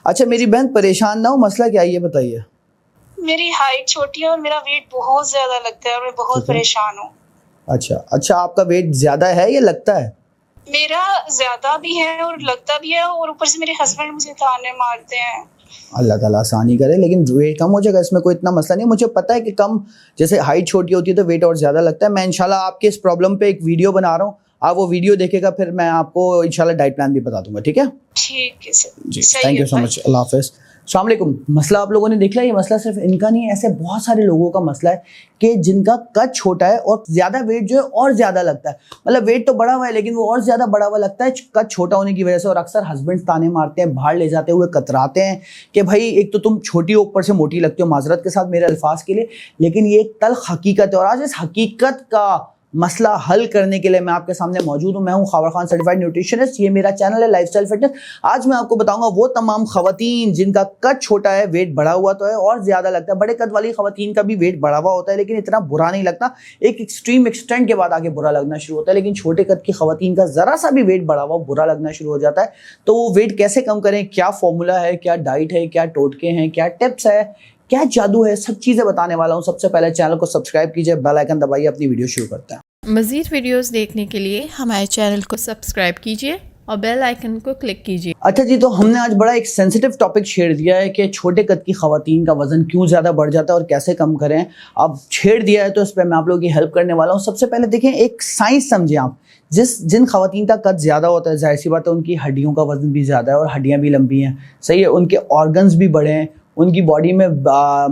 अच्छा मेरी बहन परेशान ना हो, मसला क्या है ये बताइए। मेरी हाइट छोटी है और मेरा वेट बहुत ज्यादा लगता है और मैं बहुत ठीक है। परेशान हूँ। अच्छा आपका वेट ज्यादा है या लगता है? मेरा ज्यादा भी है और लगता भी है और ऊपर से मेरे हस्बैंड मुझे ताने मारते हैं। अल्लाह ताला आसानी करे, लेकिन वेट कम हो जाएगा, इसमें कोई इतना मसला नहीं। मुझे पता है कि कम, जैसे हाइट छोटी होती है तो वेट और ज़्यादा लगता है। मैं इंशाल्लाह आपके इस प्रॉब्लम पे एक वीडियो बना रहा हूँ, आप वो वीडियो देखेगा, फिर मैं आपको इंशाल्लाह डाइट प्लान भी बता दूंगा। ठीक है ठीक है सर, जी, सही थैंक है यू सो भाई। मच, अल्लाह हाफिज़। अस्सलाम वालेकुम। मसला आप लोगों ने देख लिया, ये मसला सिर्फ इनका नहीं है, ऐसे बहुत सारे लोगों का मसला है कि जिनका कद छोटा है और ज़्यादा वेट जो है और ज़्यादा लगता है। मतलब वेट तो बड़ा हुआ है लेकिन वो और ज़्यादा बड़ा हुआ लगता है कद छोटा होने की वजह से। और अक्सर हस्बैंड ताने मारते हैं, बाहर ले जाते हुए कतराते हैं कि भाई एक तो तुम छोटी हो, ऊपर से मोटी लगती हो, माजरत के साथ मेरे अल्फाज के लिए, लेकिन ये एक तल्ख हकीकत है। और आज इस हकीकत का मसला हल करने के लिए मैं आपके सामने मौजूद हूं। मैं हूं ख़ावर खान, सर्टिफाइड न्यूट्रिशनिस्ट। ये मेरा चैनल है लाइफस्टाइल फिटनेस। आज मैं आपको बताऊंगा वो तमाम खवातीन जिनका कद छोटा है, वेट बढ़ा हुआ तो है और ज्यादा लगता है। बड़े कद वाली खवातीन का भी वेट बढ़ा हुआ होता है लेकिन इतना बुरा नहीं लगता, एक एक्सट्रीम एक्सटेंट के बाद आगे बुरा लगना शुरू होता है। लेकिन छोटे कद की खवातीन का जरा सा भी वेट बढ़ा हुआ बुरा लगना शुरू हो जाता है। तो वो वेट कैसे कम करें, क्या फॉर्मूला है, क्या डाइट है, क्या टोटके हैं, क्या टिप्स है, क्या जादू है, सब चीजें बताने वाला हूं। सबसे पहले चैनल को सब्सक्राइब कीजिए, बेल आइकन दबाइए, अपनी वीडियो शुरू करते हैं। मज़ीद वीडियोस देखने के लिए हमारे चैनल को सब्सक्राइब कीजिए और बेल आइकन को क्लिक कीजिए। अच्छा जी, तो हमने आज बड़ा एक सेंसिटिव टॉपिक छेड़ दिया है कि छोटे कद की खवातीन का वजन क्यों ज़्यादा बढ़ जाता है और कैसे कम करें। अब छेड़ दिया है तो इस पर मैं आप लोगों की हेल्प करने वाला हूँ। सबसे पहले देखें, एक साइंस समझें आप। जिन खवातीन का कद ज़्यादा होता है, जाहिर सी बात है उनकी हड्डियों का वजन भी ज़्यादा है और हड्डियाँ भी लंबी हैं, सही है। उनके ऑर्गन्स भी बड़े हैं, उनकी बॉडी में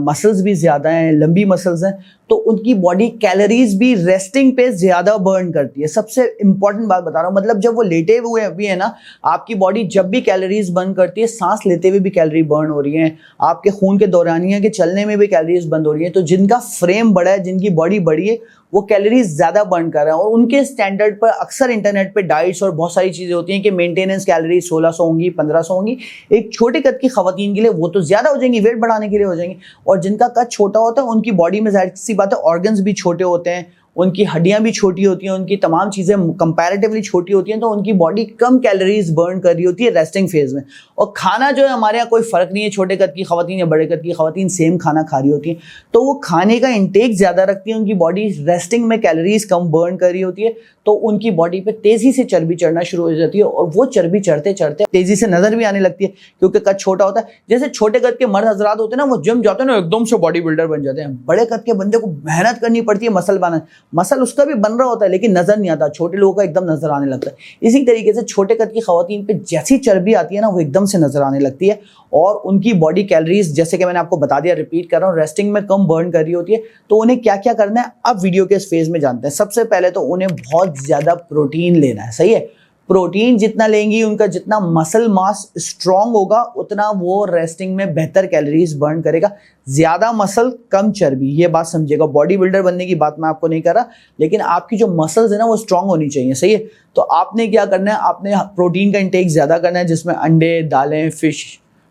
मसल्स भी ज़्यादा हैं, लंबी मसल्स हैं, तो उनकी बॉडी कैलोरीज भी रेस्टिंग पे ज़्यादा बर्न करती है। सबसे इंपॉर्टेंट बात बता रहा हूँ, मतलब जब वो लेटे हुए भी है ना, आपकी बॉडी जब भी कैलोरीज बर्न करती है, सांस लेते हुए भी कैलोरी बर्न हो रही है, आपके खून के दौरानिया के चलने में भी कैलोरीज बर्न हो रही है। तो जिनका फ्रेम बड़ा है, जिनकी बॉडी बड़ी है, वो कैलोरीज ज़्यादा बर्न कर रहे हैं। और उनके स्टैंडर्ड पर अक्सर इंटरनेट पे डाइट्स और बहुत सारी चीज़ें होती हैं कि मेंटेनेंस कैलोरी 1600 होंगी, 1500 होंगी। एक छोटे कद की खवातीन के लिए वो तो ज़्यादा हो जाएंगी, वेट बढ़ाने के लिए हो जाएंगी। और जिनका कद छोटा होता है उनकी बॉडी में जाहिर सी बात है ऑर्गन्स भी छोटे होते हैं, उनकी हड्डियां भी छोटी होती हैं, उनकी तमाम चीज़ें कंपैरेटिवली छोटी होती हैं, तो उनकी बॉडी कम कैलोरीज बर्न कर रही होती है रेस्टिंग फेज में। और खाना जो है हमारे यहाँ कोई फ़र्क नहीं है, छोटे कद की खवातीन या बड़े कद की खवातीन सेम खाना खा रही होती हैं, तो वो खाने का इंटेक ज़्यादा रखती है, उनकी बॉडी रेस्टिंग में कैलोरीज कम बर्न कर रही होती है, तो उनकी बॉडी पे तेज़ी से चर्बी चढ़ना शुरू हो जाती है। और वो चर्बी चढ़ते चढ़ते तेज़ी से नज़र भी आने लगती है क्योंकि कद छोटा होता है। जैसे छोटे कद के मर्द हजरात होते हैं ना, वो जिम जाते हैं ना, एकदम से बॉडी बिल्डर बन जाते हैं। बड़े कद के बंदे को मेहनत करनी पड़ती है मसल बनाने, मसल उसका भी बन रहा होता है लेकिन नजर नहीं आता, छोटे लोगों का एकदम नजर आने लगता है। इसी तरीके से छोटे कद की खवातीन पे जैसी चर्बी आती है ना, वो एकदम से नजर आने लगती है और उनकी बॉडी कैलोरीज, जैसे कि मैंने आपको बता दिया, रिपीट कर रहा हूँ, रेस्टिंग में कम बर्न कर रही होती है। तो उन्हें क्या क्या करना है अब वीडियो के इस फेज में जानते हैं। सबसे पहले तो उन्हें बहुत ज्यादा प्रोटीन लेना है, सही है। प्रोटीन जितना लेंगी, उनका जितना मसल मास स्ट्रांग होगा, उतना वो रेस्टिंग में बेहतर कैलोरीज बर्न करेगा। ज्यादा मसल कम चर्बी, ये बात समझिएगा। बॉडी बिल्डर बनने की बात मैं आपको नहीं कर रहा, लेकिन आपकी जो मसल्स है ना वो स्ट्रांग होनी चाहिए, सही है। तो आपने क्या करना है, आपने प्रोटीन का इंटेक ज्यादा करना है, जिसमें अंडे, दालें,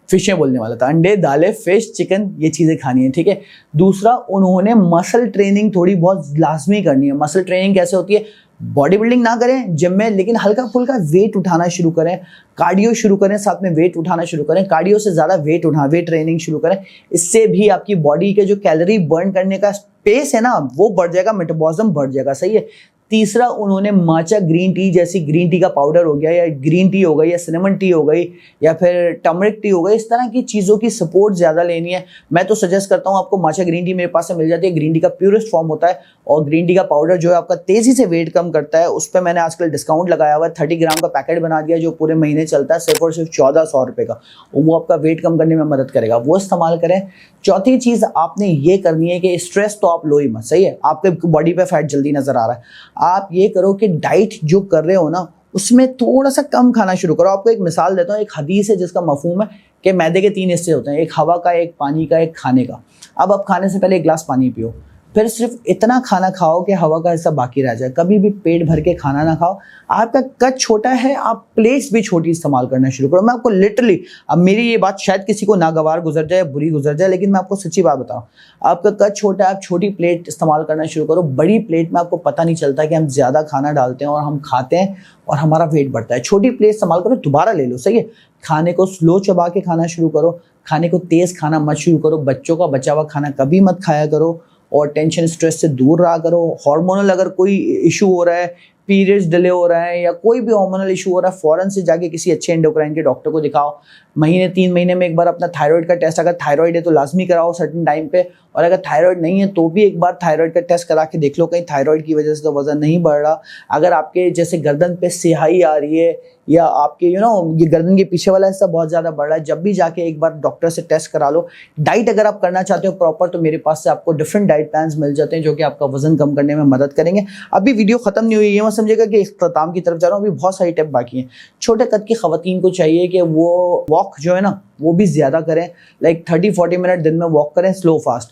फिशें बोलने वाला था, अंडे, दालें, फिश, चिकन, ये चीज़ें खानी है, ठीक है। दूसरा, उन्होंने मसल ट्रेनिंग थोड़ी बहुत लाजमी करनी है। मसल ट्रेनिंग कैसे होती है, बॉडी बिल्डिंग ना करें जिम में, लेकिन हल्का फुल्का वेट उठाना शुरू करें, कार्डियो शुरू करें, साथ में वेट उठाना शुरू करें। कार्डियो से ज़्यादा वेट ट्रेनिंग शुरू करें। इससे भी आपकी बॉडी के जो कैलोरी बर्न करने का पेस है ना, वो बढ़ जाएगा, मेटाबॉलिज्म बढ़ जाएगा, सही है। तीसरा, उन्होंने माचा ग्रीन टी जैसी, ग्रीन टी का पाउडर हो गया या ग्रीन टी हो गई या सिनेमन टी हो गई या फिर टर्मरिक टी हो गई, इस तरह की चीज़ों की सपोर्ट ज़्यादा लेनी है। मैं तो सजेस्ट करता हूँ आपको, माचा ग्रीन टी मेरे पास से मिल जाती है, ग्रीन टी का प्योरेस्ट फॉर्म होता है। और ग्रीन टी का पाउडर जो है आपका तेज़ी से वेट कम करता है, उस पर मैंने आजकल डिस्काउंट लगाया हुआ है, 30 ग्राम का पैकेट बना दिया जो पूरे महीने चलता है, सिर्फ और सिर्फ 1400 रुपये का। वो आपका वेट कम करने में मदद करेगा, वो इस्तेमाल करें। चौथी चीज़ आपने ये करनी है कि स्ट्रेस तो आप लो ही मत, सही है। आपके बॉडी पे फैट जल्दी नज़र आ रहा है, आप ये करो कि डाइट जो कर रहे हो ना, उसमें थोड़ा सा कम खाना शुरू करो। आपको एक मिसाल देता हूँ, एक हदीस है जिसका मफहूम है कि मैदे के 3 हिस्से होते हैं, एक हवा का, एक पानी का, एक खाने का। अब आप खाने से पहले एक गिलास पानी पियो, फिर सिर्फ इतना खाना खाओ कि हवा का हिस्सा बाकी रह जाए। कभी भी पेट भर के खाना ना खाओ। आपका कद छोटा है, आप प्लेट्स भी छोटी इस्तेमाल करना शुरू करो। मैं आपको लिटरली, अब मेरी ये बात शायद किसी को नागवार गुजर जाए, बुरी गुजर जाए, लेकिन मैं आपको सच्ची बात बताऊं, आपका कद छोटा है, आप छोटी प्लेट इस्तेमाल करना शुरू करो। बड़ी प्लेट में आपको पता नहीं चलता कि हम ज़्यादा खाना डालते हैं और हम खाते हैं और हमारा वेट बढ़ता है। छोटी प्लेट इस्तेमाल करो, दोबारा ले लो, सही है। खाने को स्लो चबा के खाना शुरू करो, खाने को तेज़ खाना मत शुरू करो। बच्चों का बचा हुआ खाना कभी मत खाया करो और टेंशन स्ट्रेस से दूर रहा करो। हार्मोनल अगर कोई इशू हो रहा है, पीरियड्स डिले हो रहा है या कोई भी हार्मोनल इशू हो रहा है, फ़ौरन से जाके किसी अच्छे एंडोक्राइन के डॉक्टर को दिखाओ। महीने 3 महीने में एक बार अपना थायराइड का टेस्ट, अगर थायराइड है तो लाजमी कराओ सर्टेन टाइम पे, और अगर थायराइड नहीं है तो भी एक बार थायराइड का टेस्ट करा के देख लो, कहीं थायराइड की वजह से तो वजन नहीं बढ़ रहा। अगर आपके जैसे गर्दन पे स्याही आ रही है या आपके ये गर्दन के पीछे वाला हिस्सा बहुत ज़्यादा बढ़ रहा है, जब भी जाके एक बार डॉक्टर से टेस्ट करा लो। डाइट अगर आप करना चाहते हो प्रॉपर, तो मेरे पास से आपको डिफरेंट डाइट प्लान्स मिल जाते हैं जो कि आपका वजन कम करने में मदद करेंगे। अभी वीडियो खत्म नहीं हुई, ये मत समझेगा कि इख्तिताम की तरफ जा रहा हूँ, अभी बहुत सारी टिप बाकी हैं। छोटे कद की खवातीन को चाहिए कि वो वॉक जो है ना वो भी ज़्यादा करें, लाइक 30-40 मिनट दिन में वॉक करें, स्लो फास्ट।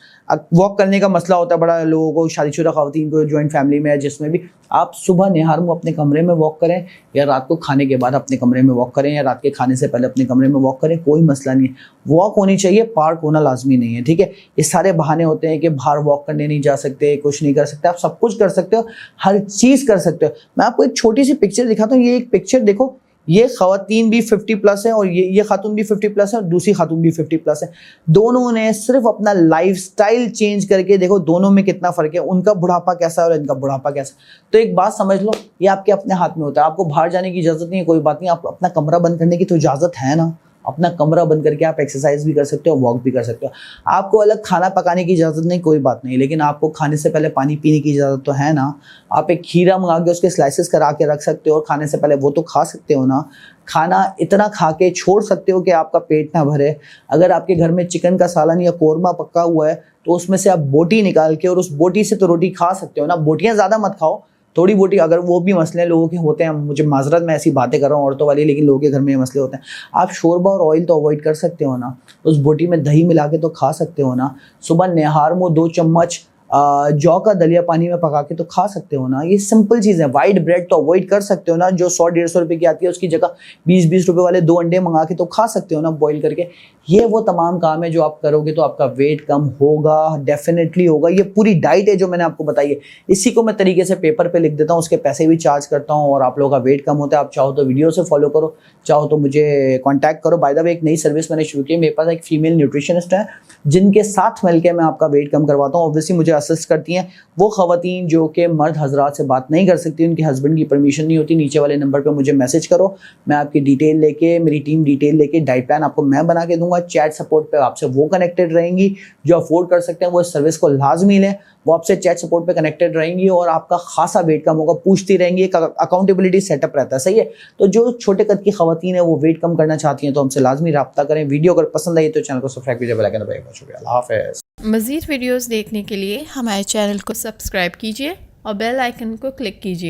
वॉक करने का मसला होता है बड़ा लोगों को, शादीशुदा खवातीन को, जॉइंट फैमिली में है जिसमें भी। आप सुबह निहार मुँह अपने कमरे में वॉक करें या रात को खाने के बाद अपने कमरे में वॉक करें या रात के खाने से पहले अपने कमरे में वॉक करें, कोई मसला नहीं है। वॉक होनी चाहिए, पार्क होना लाजमी नहीं है, ठीक है। ये सारे बहाने होते हैं कि बाहर वॉक करने नहीं जा सकते, कुछ नहीं कर सकते। आप सब कुछ कर सकते हो, हर चीज़ कर सकते हो। मैं आपको एक छोटी सी पिक्चर दिखाता हूँ। ये एक पिक्चर देखो, ये खवातीन भी 50+ है और ये खातून भी 50+ है और दूसरी खातून भी 50+ है। दोनों ने सिर्फ अपना लाइफस्टाइल चेंज करके देखो दोनों में कितना फ़र्क है, उनका बुढ़ापा कैसा है और इनका बुढ़ापा कैसा। तो एक बात समझ लो, ये आपके अपने हाथ में होता है। आपको बाहर जाने की इजाज़त नहीं है, कोई बात नहीं, आप अपना कमरा बंद करने की तो इजाज़त है ना। अपना कमरा बंद करके आप एक्सरसाइज भी कर सकते हो, वॉक भी कर सकते हो। आपको अलग खाना पकाने की इजाज़त नहीं, कोई बात नहीं, लेकिन आपको खाने से पहले पानी पीने की इजाज़त तो है ना। आप एक खीरा मंगा के उसके स्लाइसेस करा के रख सकते हो और खाने से पहले वो तो खा सकते हो ना। खाना इतना खा के छोड़ सकते हो कि आपका पेट ना भरे। अगर आपके घर में चिकन का सालन या कोरमा पका हुआ है तो उसमें से आप बोटी निकाल के और उस बोटी से तो रोटी खा सकते हो ना। बोटियाँ ज़्यादा मत खाओ, थोड़ी बोटी, अगर वो भी मसले लोगों के होते हैं, मुझे माजरत मैं ऐसी बातें कर रहा हूँ औरतों वाली, लेकिन लोगों के घर में ये मसले होते हैं। आप शोरबा और ऑयल तो अवॉइड कर सकते हो ना। उस बोटी में दही मिला के तो खा सकते हो ना। सुबह निहार मुँह 2 चम्मच जौ का दलिया पानी में पका के तो खा सकते हो ना। ये सिंपल चीज़ है। वाइट ब्रेड तो अवॉइड कर सकते हो ना, जो 100-150 रुपये की आती है, उसकी जगह 20-20 रुपये वाले 2 अंडे मंगा के तो खा सकते हो ना बॉईल करके। ये वो तमाम काम है जो आप करोगे तो आपका वेट कम होगा, डेफिनेटली होगा। ये पूरी डाइट है जो मैंने आपको बताई है, इसी को मैं तरीके से पेपर पे लिख देता हूँ, उसके पैसे भी चार्ज करता हूँ और आप लोगों का वेट कम होता है। आप चाहो तो वीडियो से फॉलो करो, चाहो तो मुझे कॉन्टैक्ट करो। बाय द वे, एक नई सर्विस मैंने शुरू की है, मेरे पास एक फीमेल न्यूट्रिशनिस्ट है जिनके साथ मिलकर मैं आपका वेट कम करवाता हूँ। ऑब्वियसली मुझे असिस्ट करती हैं वो खवातीन जो कि मर्द हजरात से बात नहीं कर सकती, उनके हस्बैंड की परमिशन नहीं होती। नीचे वाले नंबर पे मुझे मैसेज करो, मैं आपकी डिटेल लेके, मेरी टीम डिटेल लेके डाइट प्लान आपको मैं बना के दूंगा। चैट सपोर्ट पे आपसे वो कनेक्टेड रहेंगी जो अफोर्ड कर सकते हैं, वो इस सर्विस को लाजमी लें। वो आपसे चैट सपोर्ट पे कनेक्टेड रहेंगी और आपका खासा वेट कम होगा, पूछती रहेंगी, एक अकाउंटेबिलिटी सेटअप रहता है, सही है। तो जो छोटे कद की खवातीन है वो वेट कम करना चाहती हैं तो हमसे लाजमी रब्ता करें। वीडियो अगर पसंद आई तो चैनल को सब्सक्राइब कीजिए, बेल आइकन दबाइए। बहुत शुक्रिया, अल्लाह हाफ़िज़। मज़ीद वीडियोस देखने के लिए हमारे चैनल को सब्सक्राइब कीजिए और बेल आइकन को क्लिक कीजिए।